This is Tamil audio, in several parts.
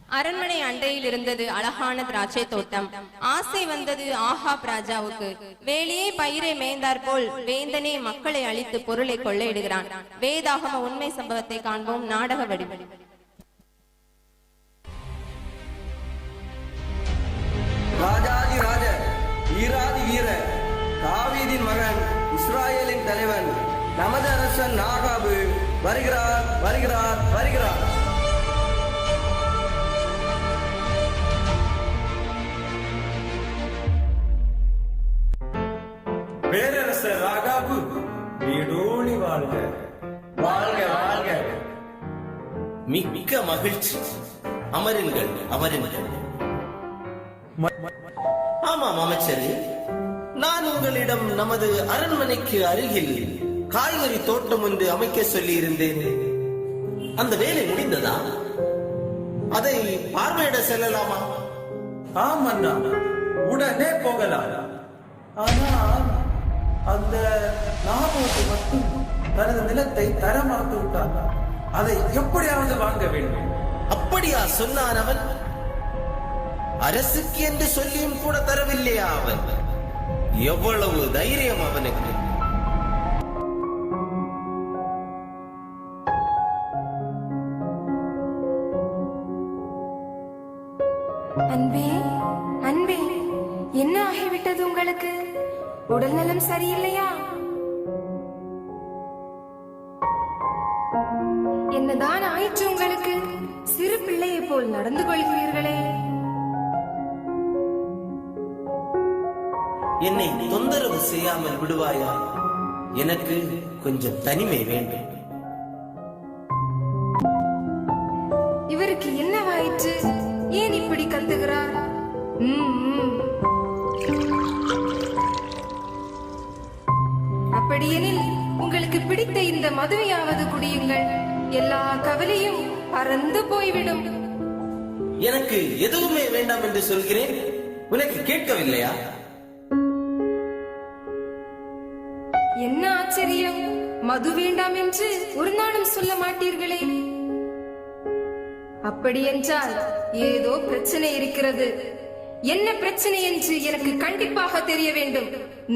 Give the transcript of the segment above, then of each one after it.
அரண்மனை அண்டையில் இருந்தது அழகான திராட்சை தோட்டம். ஆசை வந்தது ஆகாப் ராஜாவுக்கு. வேலியே பயிரை மேய்ந்தார் போல் வேந்தனே மக்களை அழித்து பொருளை கொள்ளையிடுகிறான். வேதாகம உண்மை சம்பவத்தை காண்போம். நாடக வடிவம். ராஜாதி ராஜ, வீராதி வீர, தாவீதின் மகன், இஸ்ராயேலின் தலைவன், நமது அரசன் ஆகாபு வருகிறார் வருகிறார் வருகிறார். பேரரசர் ஆகாபு வீடோடி வாழ்க. வாழ்க வாழ்க. மிக்க மகிழ்ச்சி. அமருங்கள் அமருங்கள். ஆமாம் அமைச்சரே, நான் உங்களிடம் நமது அரண்மனைக்கு அருகில் காய்கறி தோட்டம் ஒன்று அமைக்க சொல்லி இருந்தேன். அந்த வேலை முடிந்ததா? அதை பார்வையிட செல்லலாமா? ஆமண்ணா, உடனே போகலாம். ஆனால் அந்த நாபோத்து மட்டும் தனது நிலத்தை தரமாத்து விட்டார். அதை எப்படியாவது வாங்க வேண்டும். அப்படியா சொன்னான் அவன்? அரசுக்கு என்று சொல்லியும் கூட தரவில்லையா அவன்? எவ்வளவு தைரியம் அவனுக்கு! அன்பே, அன்பே, என்ன ஆகிவிட்டது உங்களுக்கு? உடல் நலம் சரியில்லையா? என்னதான் ஆயிற்று உங்களுக்கு? சிறு பிள்ளையை போல் நடந்து கொள்கிறீர்களே. என்னை தொந்தரவு செய்யாமல் விடுவாயா? எனக்கு கொஞ்சம் தனிமை வேண்டும். இவருக்கு என்னவாயிற்று? ஏன் இப்படி கத்துகிறார்? அப்படியெனில் உங்களுக்கு பிடித்த இந்த மதுவையாவது குடியுங்கள். எல்லா கவலையும் பறந்து போய்விடும். எனக்கு எதுவுமே வேண்டாம் என்று சொல்கிறேன். உனக்கு கேட்கவில்லையா? என்ன ஆச்சரியம்! மது வேண்டாம் என்று ஒரு நாளும் சொல்ல மாட்டீர்களே. அப்படியென்றால் ஏதோ பிரச்சனை இருக்கிறது. என்ன பிரச்சனை என்று எனக்கு கண்டிப்பாக தெரிய வேண்டும்.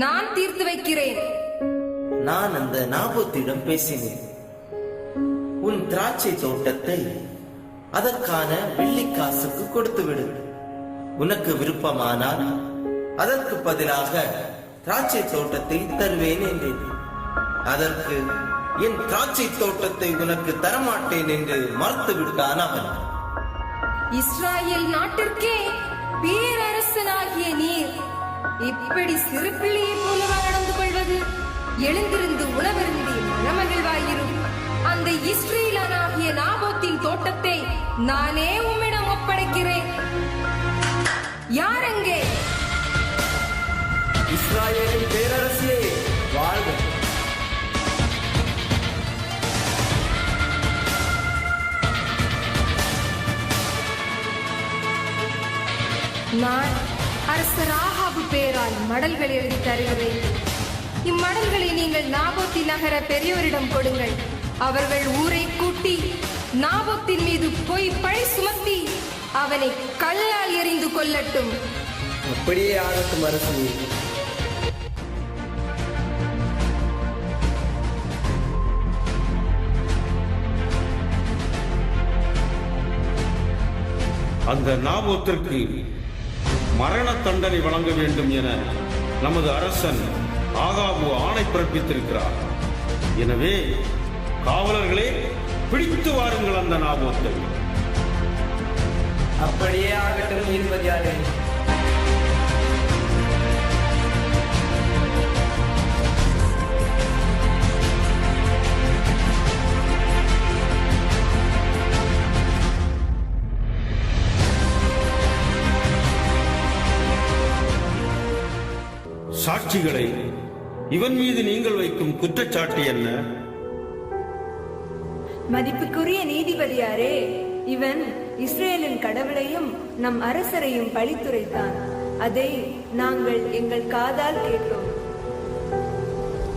நான் தீர்த்து வைக்கிறேன். நான் அந்த நாபோத்திடம் பேசினேன். உன் திராட்சை தோட்டத்தை அதற்கான வெள்ளிக்காசுக்கு கொடுத்து விடு. உனக்கு விருப்பமானால் அதற்கு பதிலாக திராட்சை தோட்டத்தை தருவேன் என்றேன். அதற்கு என் திராட்சை தோட்டத்தை உனக்கு தரமாட்டேன் என்று மறுத்து விட்டான் அவன். இஸ்ராயேல் நாட்டிற்கே பேரரசனாகிய நீர் இப்படி சிறு பிள்ளையை போலவா நடந்து கொள்வது? எழுந்திருந்து உணவருந்தி மனமகிழ்வாயிரும். அந்த இஸ்ரேலானாகிய நாபோத்தின் தோட்டத்தை நானே உம்மிடம் ஒப்படைக்கிறேன். யாரெங்கே? இஸ்ராயேலின் பேரரசியே வாழ்க. நான் அரசர் ஆகாபு பேரால் மடல்கள் எழுதி தருகிறேன். இம்மடல்களை நீங்கள் நாபோத்தி நகர பெரியோரிடம் கொடுங்கள். அவர்கள் ஊரை கூட்டி நாபோத்தின் மீது பொய் பழி சுமத்தி அவனை கல்லால் எறிந்து கொல்லட்டும். அப்படியே ஆகட்டும் அரசு. அந்த நாபோத்திற்கு மரண தண்டனை வழங்க வேண்டும் என நமது அரசன் ஆகாபு ஆணை பிறப்பித்திருக்கிறார். எனவே காவலர்களே, பிடித்து வாருங்கள் அந்த நாபோத்தை. அப்படியே ஆகட்டும் நீதிபதியாரே. சாட்சிகளை, இவன் மீது நீங்கள் வைக்கும் குற்றச்சாட்டு என்ன? மதிப்புக்குரிய நீதிபதியாரே, இவன் இஸ்ரேலின் கடவுளையும் நம் அரசரையும் பழித்துரைத்தான். அதை நாங்கள் எங்கள் காதால் கேட்டோம்.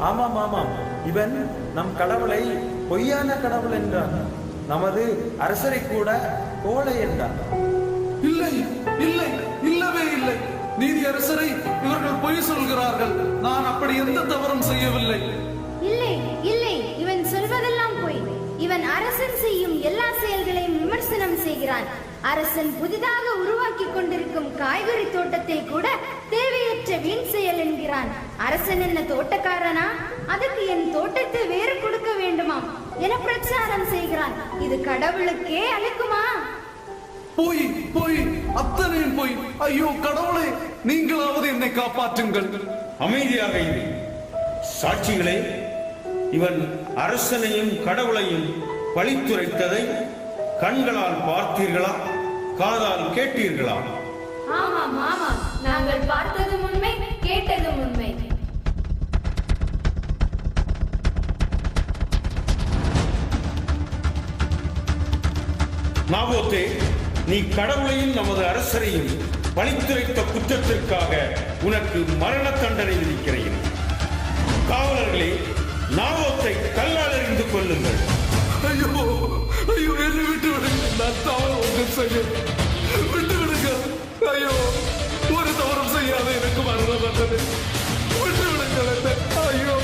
ஆமாம் ஆமாம், இவன் நம் கடவுளை பொய்யான கடவுள் என்றான். நமது அரசரை கூட கோழை என்றார். இல்லை இல்லை இல்லவே இல்லை. நீதி அரசரை இவர்கள் பொய் சொல்கிறார்கள். நான் அப்படி எந்த தவறும் செய்யவில்லை. இல்லை இல்லை, இவன் சொல்வதெல்லாம் பொய். இவன் அரசன் செய்யும் எல்லா செயல்களையும் விமர்சனம் செய்கிறான். அரசன் புதிதாக உருவாக்கி கொண்டிருக்கும் காய்கறி தோட்டத்தை கூட தேவையற்ற வீண் செயல் என்கிறான். அரசன் என்ன தோட்டக்காரனா? அதுக்கு என் தோட்டத்தை வேறு கொடுக்க வேண்டுமாம் என பிரச்சாரம் செய்கிறான். இது கடவுளுக்கே அளிக்குமா? பொய் பொய், அத்தனையும் பொய். ஐயோ கடவுளே, நீங்களாவது என்னை காப்பாற்றுங்கள். அமைதியாக இரு. சாட்சிகளே, இவன் அரசனையும் கடவுளையும் பழித்துரைத்ததை கண்களால் பார்த்தீர்களா, காதால் கேட்டீர்களா? ஆமாம் ஆமாம், நாங்கள் பார்த்ததும் உண்மை, கேட்டதும் உண்மை. நாபோத்தே, நீ கடவுளையும் நமது அரசரையும் பழித்துரைத்த குற்றத்திற்காக உனக்கு மரண தண்டனை விதிக்கிறேன். காவலர்களே, நாபோத்தை கல்லால் எறிந்து கொள்ளுங்கள். ஐயோ ஐயோ, என்னை விட்டு விடுங்க. நான் தவறு ஒன்றும் செய்ய விட்டு விடுங்க. ஐயோ, ஒரு தவறும் செய்யாத எனக்கு மரண தண்டனை விட்டு விடுங்கள். என்ன ஐயோ,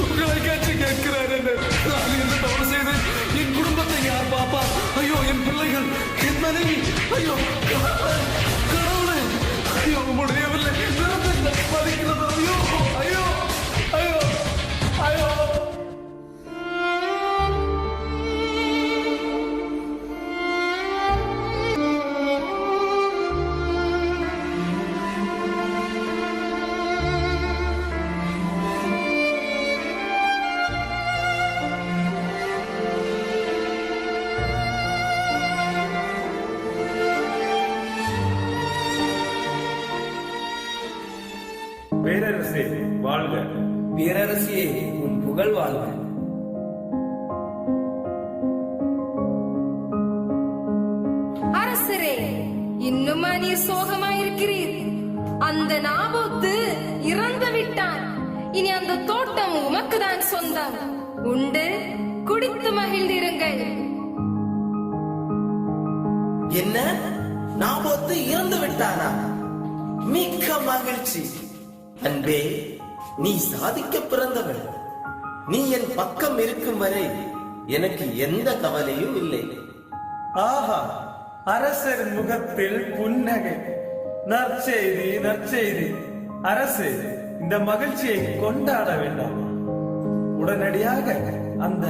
உங்களை கேட்டு கேட்கிறார். என்ன நான் என்ன தவறு செய்தேன்? என் குடும்பத்தை யார் பாப்பா? ஐயோ, என் பிள்ளைகள், என் மனைவி. ஐயோ கடவுளே, ஐயோ முடியவில்லை. மதிக்கிறது. ஐயோ ஐயோ ஐயோ ஐயோ. பேரரசே வாழ்க. பேரரசியே, உன் புகழ் வாழ்க. அரசரே, இன்னுமா நீர் சோகமாயிருக்கிறீர்? அந்த நாபோத்து இறந்து விட்டான். இனி அந்த தோட்டம் உமக்குதான் சொந்தம். உண்டு குடித்து மகிழ்ந்திருங்கள். என்ன, நாபோத்து இறந்து விட்டானா? மிக்க மகிழ்ச்சி. அன்பே, நீ சாதிக்க பிறந்தவள். நீ என் பக்கம் இருக்கும் வரை எனக்கு எந்த கவலையும் இல்லை. ஆஹா, அரசர் முகத்தில் புன்னகை. நற்செய்தி நற்செய்தி. அரசு, இந்த மகிழ்ச்சியை கொண்டாட வேண்டாம். உடனடியாக அந்த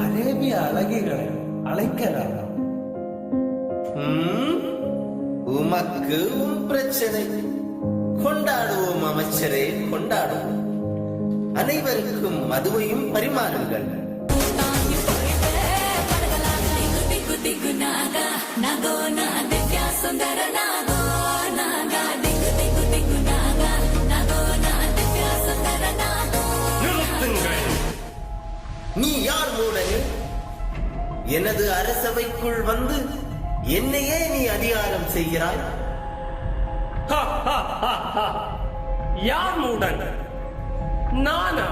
அரேபிய அழகிகளை அழைக்கலாம். உமக்கு உன் பிரச்சனை. கொண்டாடுவோம் அமைச்சரே, கொண்டாடுவோம். அனைவருக்கும் மதுவையும் பரிமாறுங்கள். நீ யார் மூடனே? எனது அரசவைக்குள் வந்து என்னையே நீ அதிகாரம் செய்கிறாய். யார் மூடன்? நானா?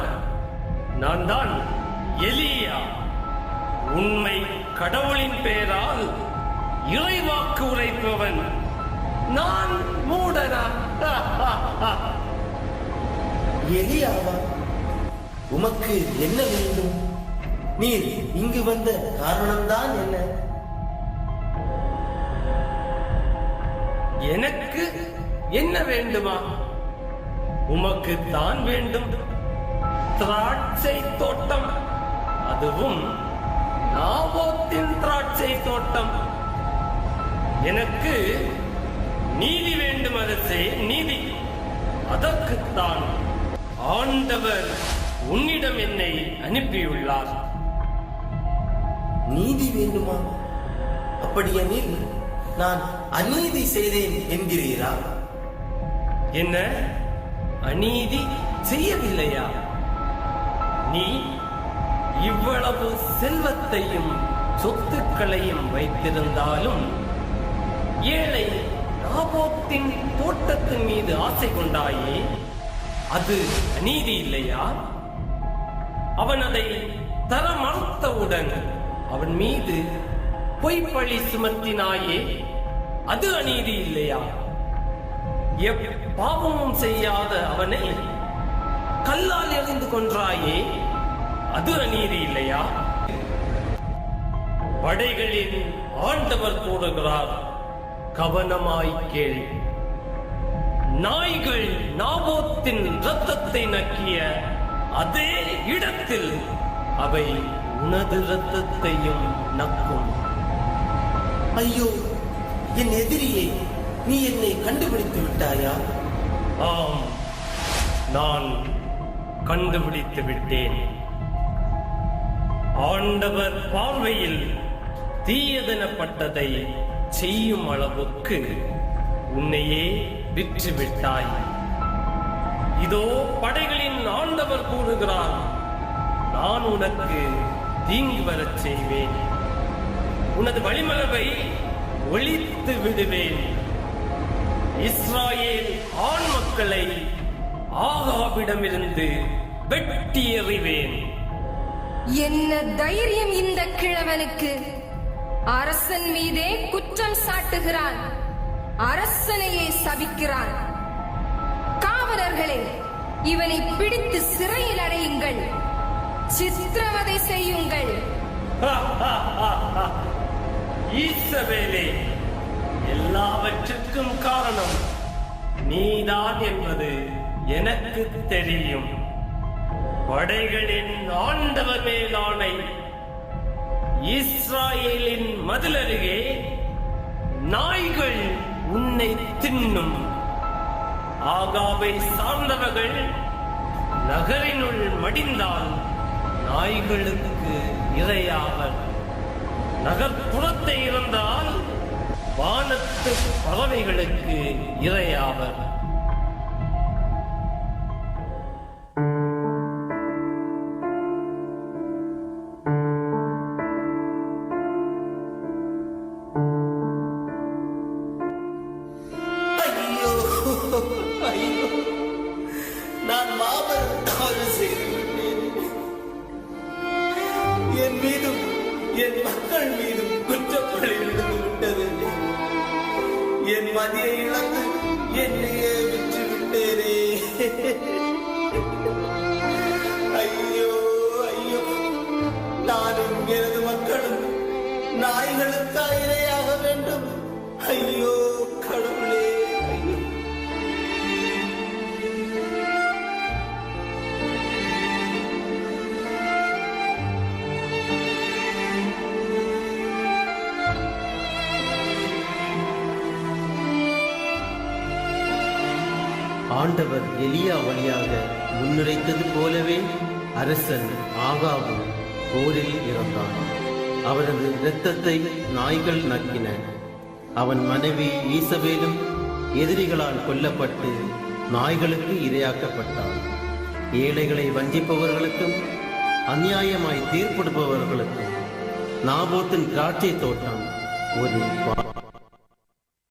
நான் தான் எலியா. உண்மை கடவுளின் பெயரால் இறைவாக்கு உரைப்பவன். நான் மூடனா? எலியாவா? உமக்கு என்ன வேண்டும்? நீர் இங்கு வந்த காரணம்தான் என்ன? எனக்கு என்ன வேண்டுமா? உமக்கு தான் வேண்டும். திராட்சை தோட்டம், அதுவும் நாபோத்தின் திராட்சை தோட்டம். எனக்கு நீதி வேண்டும் அரசே, நீதி. அதற்குத்தான் ஆண்டவர் உன்னிடம் என்னை அனுப்பியுள்ளார். நீதி வேண்டுமா? அப்படியெனில் நான் அநீதி செய்தேன் என்கிறீரா? என்ன, அநீதி செய்யவில்லையா? நீ இவ்வளவு செல்வத்தையும் சொத்துக்களையும் வைத்திருந்தாலும் ஏழை நாபோத்தின் தோட்டத்தின் மீது ஆசை கொண்டாயே, அது அநீதி இல்லையா? அவன் அதை தர மறுத்தவுடன் அவன் மீது பொய்ப்பழி சுமத்தினாயே, அது அநீதி இல்லையா? பாவமும் செய்யாத அவனை கல்லால் எறிந்து கொன்றாயே, அது அநீதி இல்லையா? படைகளின் ஆண்டவர் கூறுகிறார், கவனமாய் கேள். நாய்கள் நாபோத்தின் இரத்தத்தை நக்கிய அதே இடத்தில் அவை உனது இரத்தத்தையும் நக்கும். ஐயோ, என் எதிரியை நீ என்னை கண்டுபிடித்து விட்டாயா? ஆம், நான் கண்டுபிடித்து விட்டேன். ஆண்டவர் பார்வையில் தீயதெனப்பட்டதை செய்யும் அளவுக்கு உன்னையே விற்று விட்டாய். இதோ படைகளின் ஆண்டவர் கூறுகிறார், நான் உனக்கு தீங்கு வரச் செய்வேன். உனது வழிமரபை ஒழித்து விடுவேன். இஸ்ராயேல் ஆண் மக்களை ஆகாபிடமிருந்து வெட்டி எறிவேன். என்ன தைரியம் இந்த கிழவனுக்கு! அரசன் மீதே குற்றம் சாட்டுகிறான், அரசனையே சபிக்கிறான். காவலர்களே, இவனை பிடித்து சிறையில் அடையுங்கள், சித்திரவதை செய்யுங்கள். ஈசவேலே, எல்லாவற்றுக்கும் காரணம் நீதான் என்பது எனக்கு தெரியும். படைகளின் ஆண்டவர் மேலானை, இஸ்ராயேலின் மதிலருகே நாய்கள் உன்னை தின்னும். ஆகாபை சார்ந்தவர்கள் நகரினுள் மடிந்தால் நாய்களுக்கு இரையாவர். நகர்ப்புறத்தை இருந்தால் வானத்து பறவைகளுக்கு இரையாவர். ஐயோ, ஐயோ, நான் மாபெரும் தவறு செய்துவிட்டேன். என் மீதும் என் மக்கள் மீதும் குற்றப்பழி விழுந்து விட்டது. என் மதியை இழந்து என்னையே விற்று விட்டேனே. ஐயோ, ஐயோ, நானும் எனது மக்களும் நாய்களுக்கா இரையாக வேண்டும்? ஐயோ கடவுளே, ஐயோ. ஆண்டவர் எலியா வழியாக முன்னுரைத்தது போலவே அரசன் ஆகாபு போரில் இறந்தான். அவரது இரத்தத்தை நாய்கள் நக்கின. அவன் மனைவி ஈசபேலும் எதிரிகளால் கொல்லப்பட்டு நாய்களுக்கு இரையாக்கப்பட்டான். ஏழைகளை வஞ்சிப்பவர்களுக்கும் அநியாயமாய் தீர்ப்பிடுபவர்களுக்கும் நாபோத்தின் திராட்சை தோட்டம் ஒரு